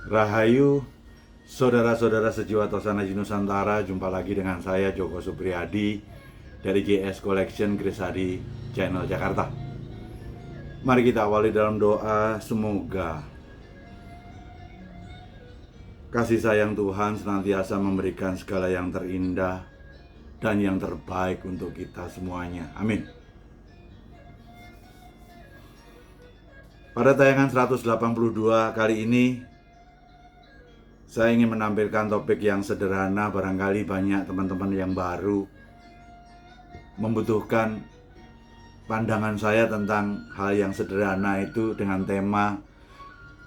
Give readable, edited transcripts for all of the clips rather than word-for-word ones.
Rahayu, saudara-saudara sejiwa Tosana Nusantara, jumpa lagi dengan saya Joko Supriyadi dari GS Collection Gresari Channel Jakarta. Mari kita awali dalam doa. Semoga kasih sayang Tuhan senantiasa memberikan segala yang terindah dan yang terbaik untuk kita semuanya. Amin. Pada tayangan 182 kali ini, saya ingin menampilkan topik yang sederhana. Barangkali banyak teman-teman yang baru membutuhkan pandangan saya tentang hal yang sederhana itu, dengan tema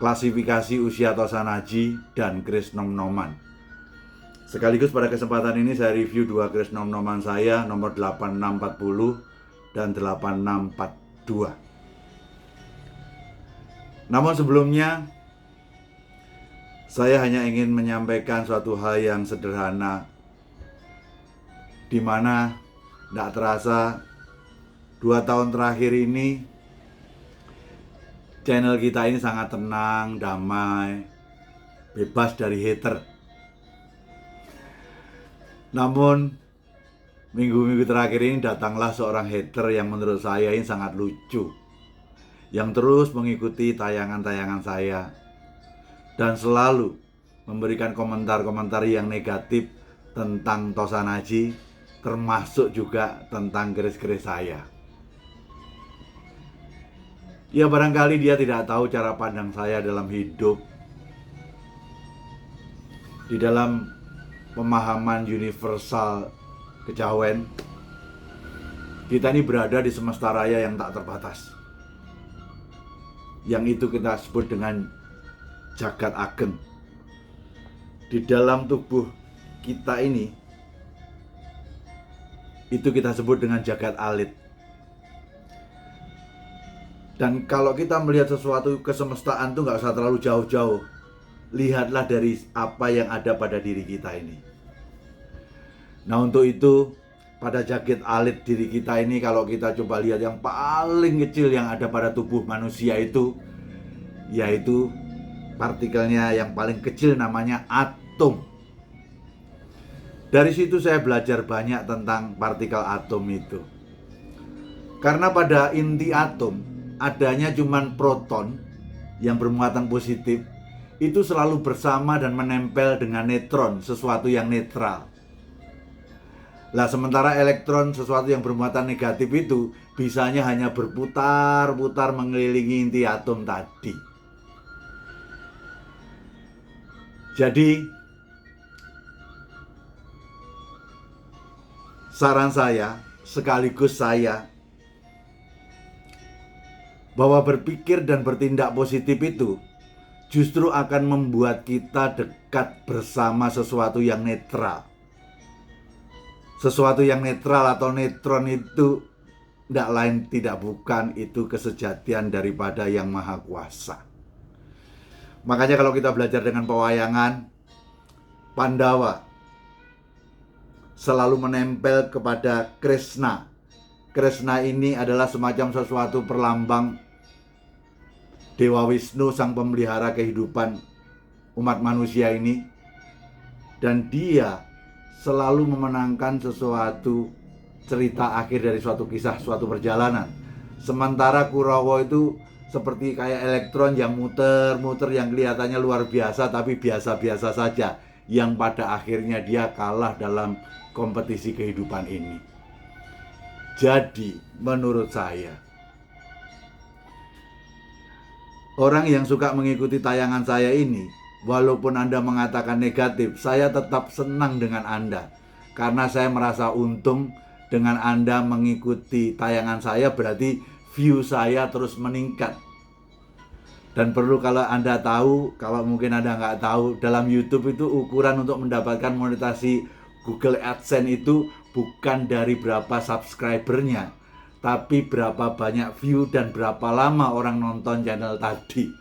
klasifikasi usia Tosanaji dan keris nom-noman. Sekaligus pada kesempatan ini saya review dua keris nom-noman saya, nomor 8640 dan 8642. Namun sebelumnya, saya hanya ingin menyampaikan suatu hal yang sederhana, di mana tidak terasa 2 tahun terakhir ini channel kita ini sangat tenang, damai, bebas dari hater. Namun minggu-minggu terakhir ini datanglah seorang hater yang menurut saya ini sangat lucu, yang terus mengikuti tayangan-tayangan saya dan selalu memberikan komentar-komentar yang negatif tentang Tosanaji, termasuk juga tentang keris-keris saya. Ya, barangkali dia tidak tahu cara pandang saya dalam hidup, di dalam pemahaman universal kejawen. Kita ini berada di semesta raya yang tak terbatas, yang itu kita sebut dengan jagat ageng. Di dalam tubuh kita ini, itu kita sebut dengan jagat alit. Dan kalau kita melihat sesuatu kesemestaan itu nggak usah terlalu jauh-jauh. Lihatlah dari apa yang ada pada diri kita ini. Nah, untuk itu, pada jagat alit diri kita ini, kalau kita coba lihat yang paling kecil yang ada pada tubuh manusia itu, yaitu partikelnya yang paling kecil, namanya atom. Dari situ saya belajar banyak tentang partikel atom itu. Karena pada inti atom adanya cuman proton yang bermuatan positif, itu selalu bersama dan menempel dengan neutron, sesuatu yang netral. Lah, sementara elektron, sesuatu yang bermuatan negatif itu, bisanya hanya berputar-putar mengelilingi inti atom tadi. Jadi, saran saya, sekaligus saya, bahwa berpikir dan bertindak positif itu justru akan membuat kita dekat bersama sesuatu yang netral. Sesuatu yang netral atau neutron itu tidak lain tidak bukan itu kesejatian daripada Yang Maha Kuasa. Makanya kalau kita belajar dengan pewayangan, Pandawa selalu menempel kepada Krishna. Krishna ini adalah semacam sesuatu perlambang Dewa Wisnu, sang pemelihara kehidupan umat manusia ini. Dan dia selalu memenangkan sesuatu cerita akhir dari suatu kisah, suatu perjalanan. Sementara Kurawa itu seperti kayak elektron yang muter-muter, yang kelihatannya luar biasa tapi biasa-biasa saja, yang pada akhirnya dia kalah dalam kompetisi kehidupan ini. Jadi menurut saya, orang yang suka mengikuti tayangan saya ini, walaupun Anda mengatakan negatif, saya tetap senang dengan Anda, karena saya merasa untung dengan Anda mengikuti tayangan saya. Berarti view saya terus meningkat. Dan perlu kalau Anda tahu, kalau mungkin Anda nggak tahu, dalam YouTube itu ukuran untuk mendapatkan monetisasi Google AdSense itu bukan dari berapa subscribernya, tapi berapa banyak view dan berapa lama orang nonton channel tadi.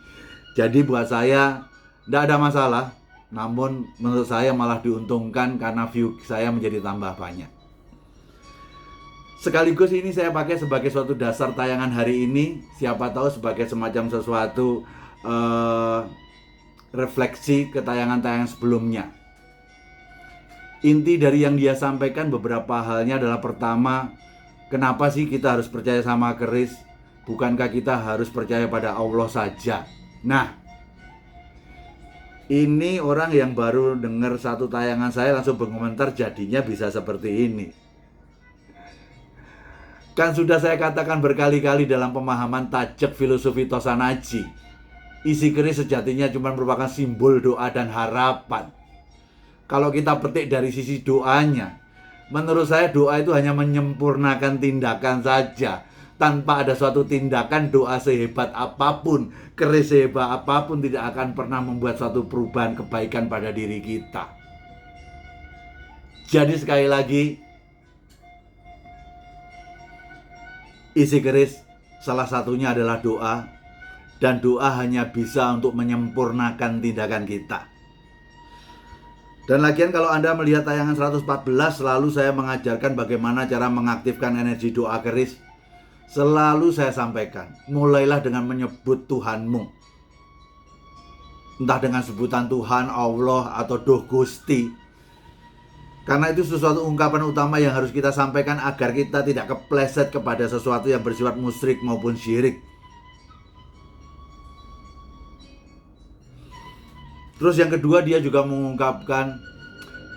Jadi buat saya tidak ada masalah, namun menurut saya malah diuntungkan karena view saya menjadi tambah banyak. Sekaligus ini saya pakai sebagai suatu dasar tayangan hari ini, siapa tahu sebagai semacam sesuatu refleksi ke tayangan-tayangan sebelumnya. Inti dari yang dia sampaikan beberapa halnya adalah, pertama, kenapa sih kita harus percaya sama keris? Bukankah kita harus percaya pada Allah saja? Nah, ini orang yang baru dengar satu tayangan saya langsung berkomentar, jadinya bisa seperti ini. Kan sudah saya katakan berkali-kali dalam pemahaman tajek filosofi Tosanaji, isi keris sejatinya cuma merupakan simbol doa dan harapan. Kalau kita petik dari sisi doanya, menurut saya doa itu hanya menyempurnakan tindakan saja. Tanpa ada suatu tindakan, doa sehebat apapun, keris sehebat apapun tidak akan pernah membuat suatu perubahan kebaikan pada diri kita. Jadi sekali lagi, isi keris salah satunya adalah doa, dan doa hanya bisa untuk menyempurnakan tindakan kita. Dan lagian kalau Anda melihat tayangan 114, selalu saya mengajarkan bagaimana cara mengaktifkan energi doa keris. Selalu saya sampaikan, mulailah dengan menyebut Tuhanmu. Entah dengan sebutan Tuhan, Allah, atau Duh Gusti. Karena itu sesuatu ungkapan utama yang harus kita sampaikan agar kita tidak kepleset kepada sesuatu yang bersifat musyrik maupun syirik. Terus yang kedua, dia juga mengungkapkan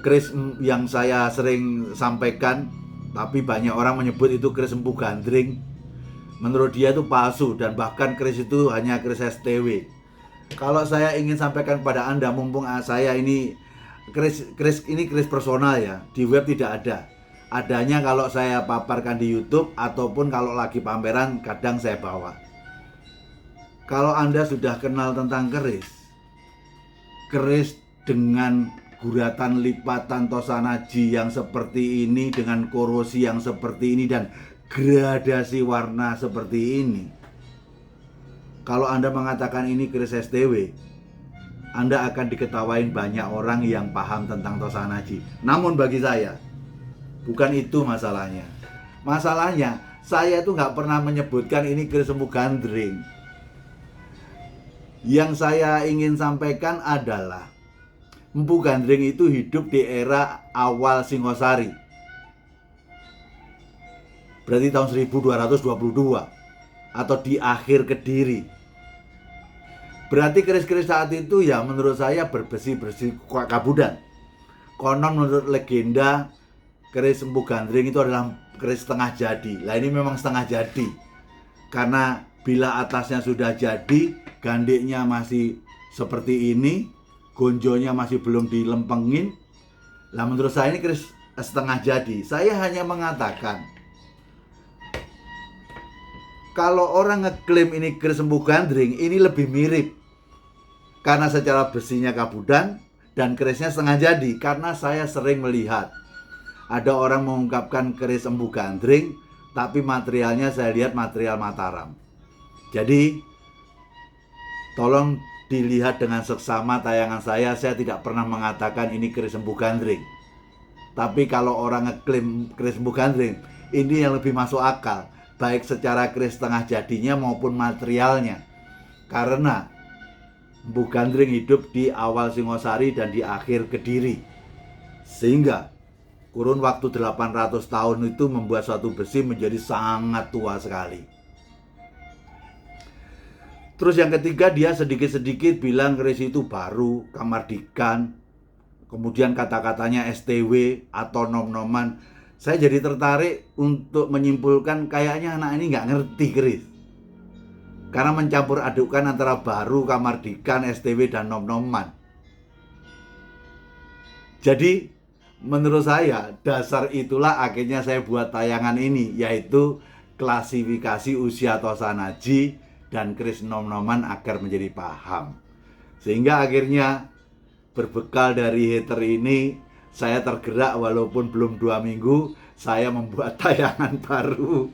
keris yang saya sering sampaikan, tapi banyak orang menyebut itu keris empu gandring. Menurut dia itu palsu, dan bahkan keris itu hanya keris STW. Kalau saya ingin sampaikan pada Anda, mumpung saya ini keris personal ya, di web tidak ada. Adanya kalau saya paparkan di YouTube, ataupun kalau lagi pameran kadang saya bawa. Kalau Anda sudah kenal tentang keris dengan guratan lipatan Tosanaji yang seperti ini, dengan korosi yang seperti ini, dan gradasi warna seperti ini, kalau Anda mengatakan ini keris STW, Anda akan diketawain banyak orang yang paham tentang Tosanaji. Namun bagi saya, bukan itu masalahnya. Masalahnya, saya itu nggak pernah menyebutkan ini keris empu gandring. Yang saya ingin sampaikan adalah, empu gandring itu hidup di era awal Singosari. Berarti tahun 1222 atau di akhir Kediri. Berarti keris-keris saat itu ya menurut saya berbesi-besi kabudan. Konon menurut legenda, keris empu gandring itu adalah keris setengah jadi. Lah ini memang setengah jadi, karena bila atasnya sudah jadi, gandiknya masih seperti ini, gonjonya masih belum dilempengin. Lah menurut saya ini keris setengah jadi. Saya hanya mengatakan, kalau orang ngeklaim ini keris empu gandring, ini lebih mirip. Karena secara besinya kabudan dan kerisnya setengah jadi. Karena saya sering melihat ada orang mengungkapkan keris empu gandring, tapi materialnya saya lihat material Mataram. Jadi, tolong dilihat dengan seksama tayangan saya tidak pernah mengatakan ini keris empu gandring. Tapi kalau orang ngeklaim keris empu gandring, ini yang lebih masuk akal, baik secara keris setengah jadinya maupun materialnya. Karena empu gandring hidup di awal Singosari dan di akhir Kediri, sehingga kurun waktu 800 tahun itu membuat suatu besi menjadi sangat tua sekali. Terus yang ketiga, dia sedikit-sedikit bilang keris itu baru, kamardikan, kemudian kata-katanya STW atau nom-noman. Saya jadi tertarik untuk menyimpulkan kayaknya anak ini nggak ngerti keris, karena mencampur adukkan antara baru, kamardikan, STW, dan nom-noman. Jadi menurut saya dasar itulah akhirnya saya buat tayangan ini, yaitu klasifikasi usia Tosanaji dan keris nom-noman agar menjadi paham. Sehingga akhirnya berbekal dari hater ini, saya tergerak walaupun belum 2 minggu, saya membuat tayangan baru,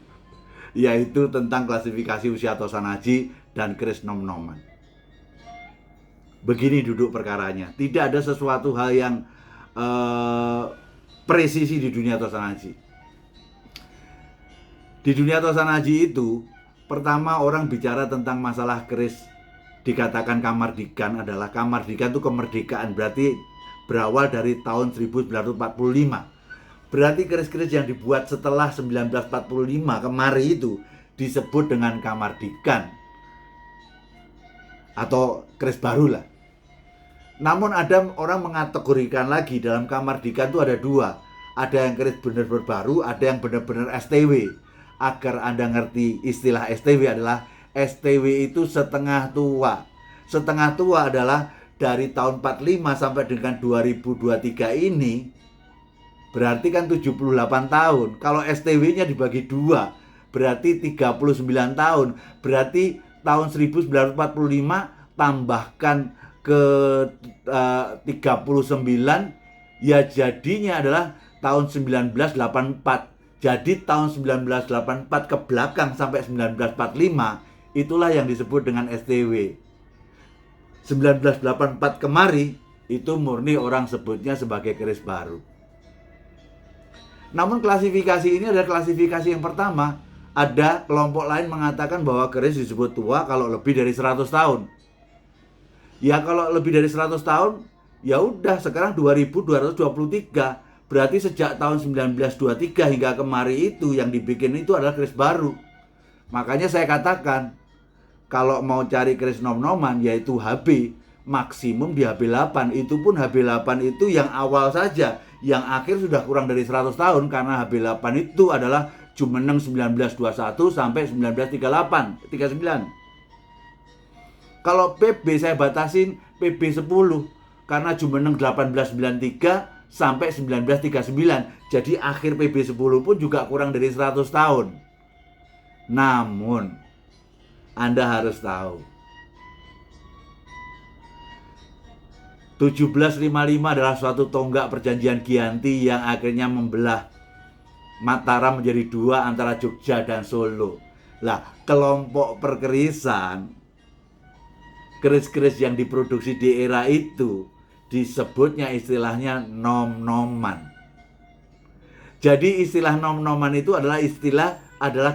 yaitu tentang klasifikasi usia Tosanaji dan keris nom-noman. Begini duduk perkaranya, tidak ada sesuatu hal yang presisi di dunia Tosanaji. Di dunia Tosanaji itu, pertama orang bicara tentang masalah keris dikatakan kamardikan adalah kamardikan itu kemerdekaan, berarti berawal dari tahun 1945. Berarti keris-keris yang dibuat setelah 1945 kemari itu disebut dengan kamardikan atau keris baru lah. Namun ada orang mengategorikan lagi dalam kamardikan itu ada dua. Ada yang keris benar-benar baru, ada yang benar-benar STW. Agar Anda ngerti istilah STW adalah STW itu setengah tua. Setengah tua adalah dari tahun 45 sampai dengan 2023 ini berarti kan 78 tahun. Kalau STW-nya dibagi dua berarti 39 tahun. Berarti tahun 1945 tambahkan ke 39 ya jadinya adalah tahun 1984. Jadi tahun 1984 ke belakang sampai 1945 itulah yang disebut dengan STW. 1984 kemari itu murni orang sebutnya sebagai keris baru. Namun klasifikasi ini adalah klasifikasi yang pertama. Ada kelompok lain mengatakan bahwa keris disebut tua kalau lebih dari 100 tahun. Ya kalau lebih dari 100 tahun, ya udah sekarang 2223. Berarti sejak tahun 1923 hingga kemari itu yang dibikin itu adalah keris baru. Makanya saya katakan, kalau mau cari keris nom-noman yaitu HB, maksimum di HB8. Itu pun HB8 itu yang awal saja. Yang akhir sudah kurang dari 100 tahun karena HB8 itu adalah Jumeneng 1921 sampai 1939. Kalau PB saya batasin PB 10 karena Jumeneng 1893 sampai 1939. Jadi akhir PB 10 pun juga kurang dari 100 tahun. Namun Anda harus tahu 1755 adalah suatu tonggak perjanjian Giyanti yang akhirnya membelah Mataram menjadi dua antara Jogja dan Solo. Lah, kelompok perkerisan keris-keris yang diproduksi di era itu disebutnya istilahnya nom-noman. Jadi istilah nom-noman itu adalah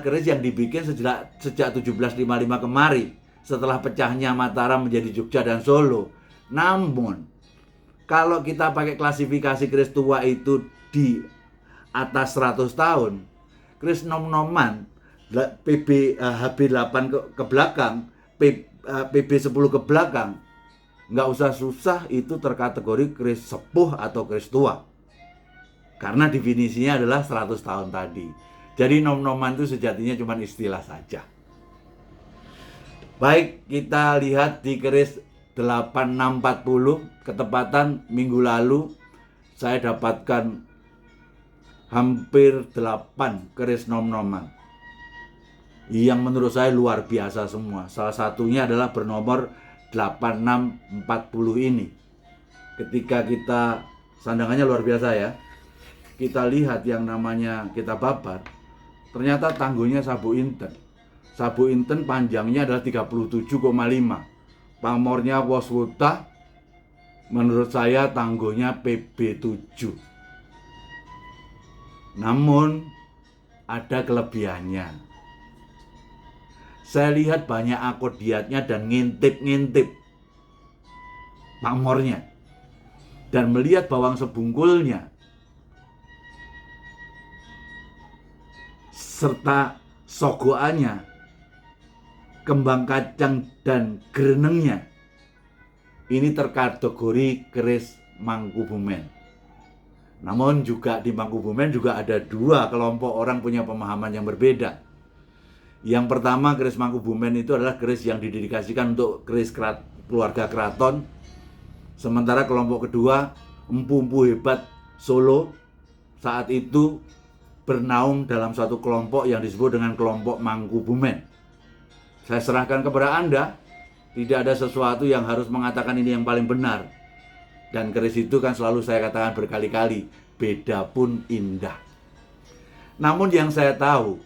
keris yang dibikin sejak 1755 kemari setelah pecahnya Mataram menjadi Jogja dan Solo. Namun kalau kita pakai klasifikasi keris tua itu di atas 100 tahun, keris nom-noman HB8 ke belakang, PB10 ke belakang, nggak usah susah, itu terkategori keris sepuh atau keris tua karena definisinya adalah 100 tahun tadi. Jadi nom-noman itu sejatinya cuma istilah saja. Baik, kita lihat di keris 8640, ketepatan minggu lalu saya dapatkan hampir 8 keris nom-noman yang menurut saya luar biasa semua. Salah satunya adalah bernomor 8640 ini. Ketika kita, sandangannya luar biasa ya, kita lihat yang namanya kita babat, ternyata tangguhnya Sabu Inten. Sabu Inten panjangnya adalah 37,5. Pamornya Waswuta, menurut saya tangguhnya PB7. Namun ada kelebihannya. Saya lihat banyak akodiatnya dan ngintip-ngintip pamornya. Dan melihat bawang sebungkulnya serta sogoannya, kembang kacang dan grenengnya, ini terkategori keris Mangkubumen. Namun juga di Mangkubumen juga ada dua kelompok orang punya pemahaman yang berbeda. Yang pertama, keris Mangkubumen itu adalah keris yang didedikasikan untuk keris keluarga keraton. Sementara kelompok kedua, empu-empu hebat Solo saat itu bernaung dalam satu kelompok yang disebut dengan kelompok Mangkubumen. Saya serahkan kepada Anda. Tidak ada sesuatu yang harus mengatakan ini yang paling benar. Dan keris itu kan selalu saya katakan berkali-kali, beda pun indah. Namun yang saya tahu,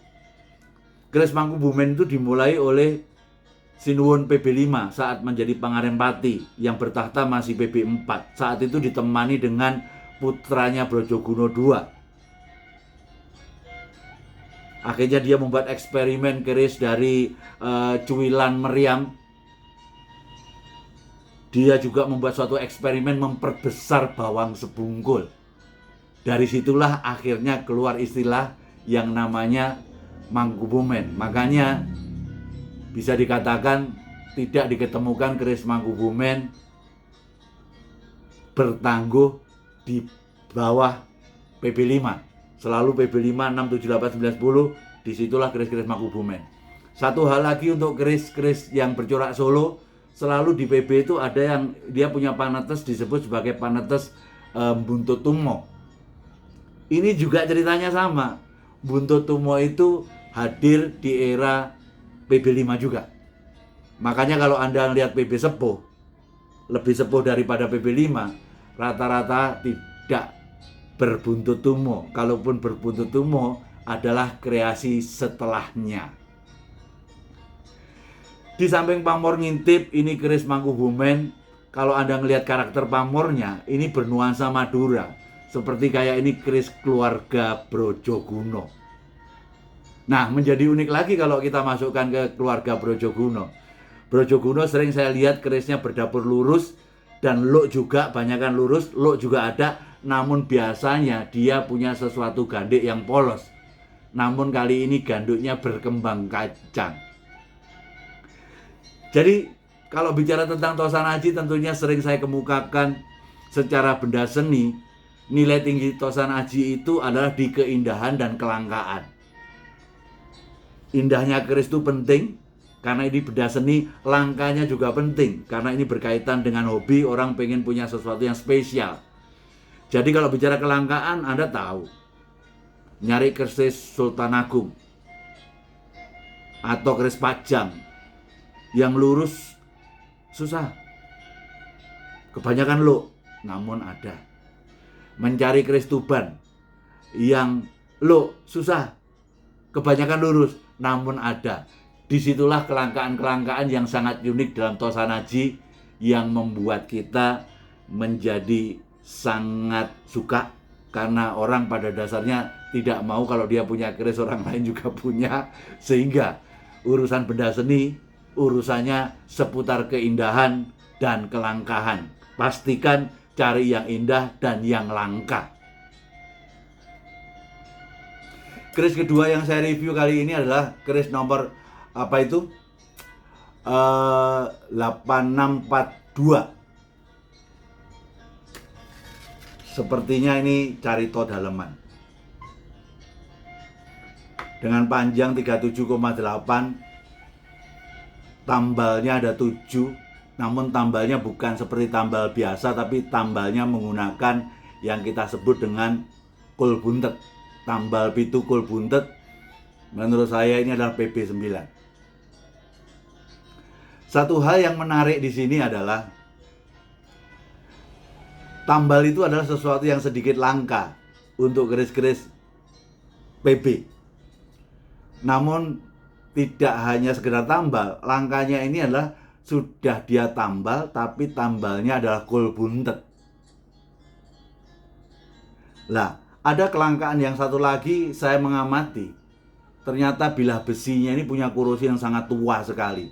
keris Mangkubumen itu dimulai oleh Sinuwun PB5 saat menjadi Pangarempati, yang bertahta masih PB4. Saat itu ditemani dengan putranya Brojogono II. Akhirnya dia membuat eksperimen keris dari cuwilan meriam Dia juga membuat suatu eksperimen memperbesar bawang sebungkul. Dari situlah akhirnya keluar istilah yang namanya Mangkubumen. Makanya bisa dikatakan tidak diketemukan keris Mangkubumen bertangguh di bawah PB5. Selalu PB5, 6, 7, 8, 9, 10, disitulah keris-keris Mangkubumen. Satu hal lagi untuk keris-keris yang bercorak solo, selalu di PB itu ada yang dia punya panetes disebut sebagai panetes buntut tumo. Ini juga ceritanya sama. Buntut tumo itu hadir di era PB5 juga. Makanya kalau Anda lihat PB sepuh, lebih sepuh daripada PB5, rata-rata tidak berbuntut tumo. Kalaupun berbuntut tumo adalah kreasi setelahnya. Di samping pamor ngintip, ini keris Mangkubumen. Kalau Anda ngelihat karakter pamornya, ini bernuansa Madura. Seperti kayak ini keris keluarga Brojoguno. Nah, menjadi unik lagi kalau kita masukkan ke keluarga Brojoguno. Brojoguno sering saya lihat kerisnya berdapur lurus, dan luk juga, banyakan lurus, luk juga ada. Namun biasanya dia punya sesuatu ganduk yang polos. Namun kali ini ganduknya berkembang kacang. Jadi kalau bicara tentang Tosan-Aji, tentunya sering saya kemukakan secara benda seni. Nilai tinggi Tosan-Aji itu adalah di keindahan dan kelangkaan. Indahnya keris itu penting karena ini benda seni, langkanya juga penting karena ini berkaitan dengan hobi, orang pengen punya sesuatu yang spesial. Jadi kalau bicara kelangkaan, Anda tahu, nyari keris Sultan Agung atau keris Pajang yang lurus susah, kebanyakan lo, namun ada. Mencari keris Tuban yang lo susah, kebanyakan lurus, namun ada. Disitulah kelangkaan-kelangkaan yang sangat unik dalam Tosan-Aji yang membuat kita menjadi sangat suka, karena orang pada dasarnya tidak mau kalau dia punya keris orang lain juga punya. Sehingga urusan benda seni urusannya seputar keindahan dan kelangkaan. Pastikan cari yang indah dan yang langka. Keris kedua yang saya review kali ini adalah keris nomor 8642. Sepertinya ini carito daleman. Dengan panjang 37,8, tambalnya ada 7, namun tambalnya bukan seperti tambal biasa, tapi tambalnya menggunakan yang kita sebut dengan kul buntet. Tambal pitu kul buntet, menurut saya ini adalah PB9. Satu hal yang menarik di sini adalah tambal itu adalah sesuatu yang sedikit langka untuk keris-keris PB. Namun tidak hanya sekedar tambal, langkanya ini adalah sudah dia tambal, tapi tambalnya adalah kul buntet. Lah, ada kelangkaan yang satu lagi saya mengamati. Ternyata bilah besinya ini punya kurosi yang sangat tua sekali.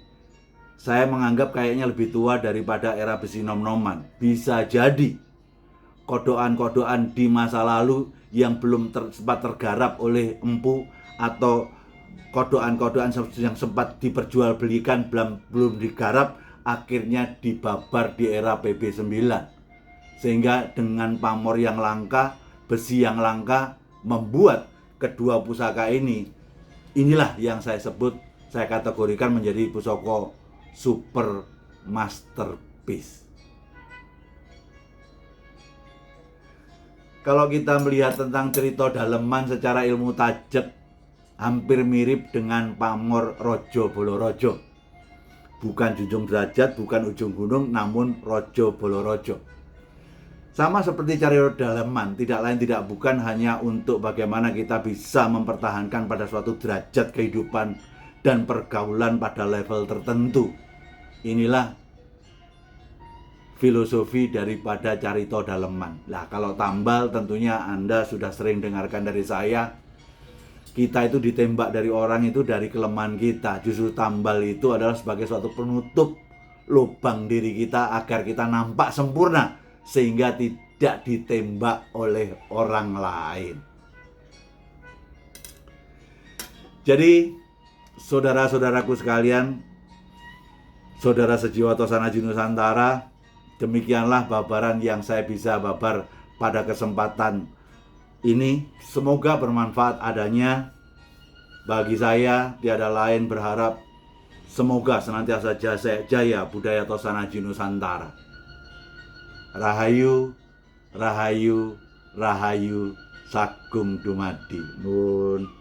Saya menganggap kayaknya lebih tua daripada era besi nom-noman. Bisa jadi kodokan-kodokan di masa lalu yang belum sempat tergarap oleh empu, atau kodokan-kodokan yang sempat diperjualbelikan belum digarap, akhirnya dibabar di era PB9. Sehingga dengan pamor yang langka, besi yang langka, membuat kedua pusaka inilah yang saya sebut, saya kategorikan menjadi pusaka super masterpiece. Kalau kita melihat tentang cerita daleman secara ilmu tajek, hampir mirip dengan pamor Rojo Bolorojo. Bukan Junjung Derajat, bukan Ujung Gunung, namun Rojo Bolorojo. Sama seperti carito daleman, tidak lain tidak bukan hanya untuk bagaimana kita bisa mempertahankan pada suatu derajat kehidupan dan pergaulan pada level tertentu. Inilah filosofi daripada carito daleman. Nah, kalau tambal tentunya Anda sudah sering dengarkan dari saya. Kita itu ditembak dari orang itu dari kelemahan kita. Justru tambal itu adalah sebagai suatu penutup lubang diri kita agar kita nampak sempurna sehingga tidak ditembak oleh orang lain. Jadi saudara-saudaraku sekalian, saudara sejiwa Tosana Haji Nusantara, demikianlah babaran yang saya bisa babar pada kesempatan ini. Semoga bermanfaat adanya. Bagi saya tiada lain berharap semoga senantiasa jaya budaya Tosana Haji Nusantara. Rahayu, rahayu, rahayu, sagung dumadi. Nun.